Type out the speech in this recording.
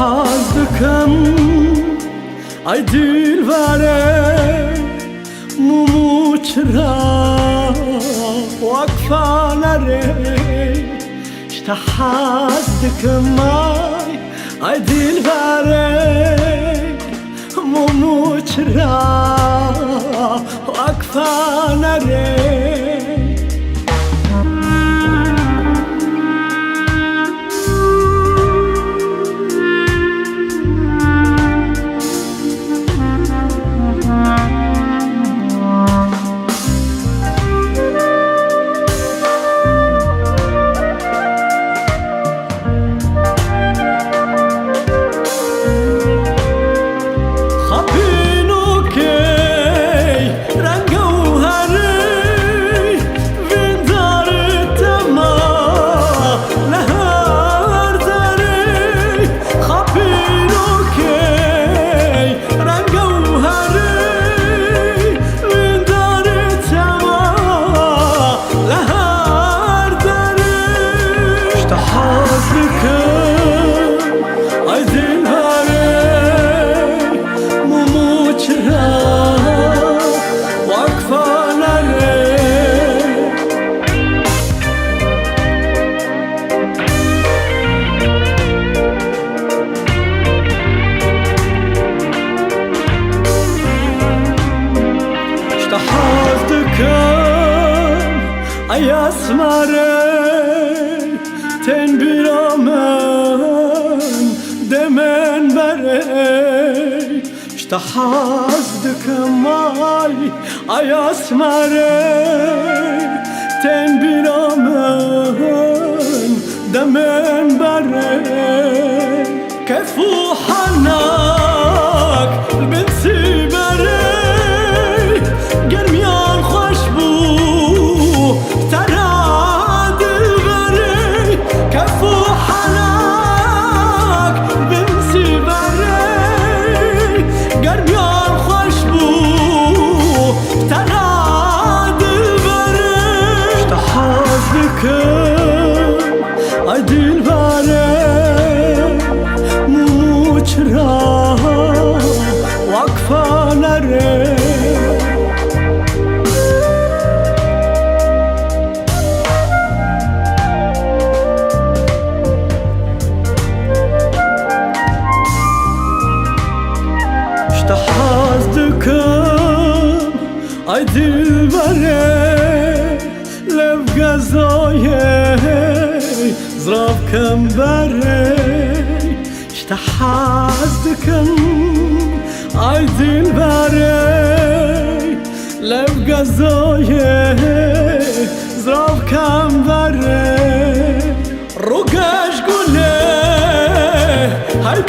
حظكم ای دلبره مومو چرا وقفه نره işte حظكم ای دلبره مومو چرا وقفه نره ای اسمره تن بیرامن دمن بره işte حظكم ای اسمره تن بیرامن دمن بره كفو حناك بنسي بره گرمیان خوش بو ای دلبره مومو چرا وقفه نره işte حظكم ای دلبره لب غذای زراب کم بره işte حظكم ای دلبره لب غذای زراب کم بره رو گشت گله های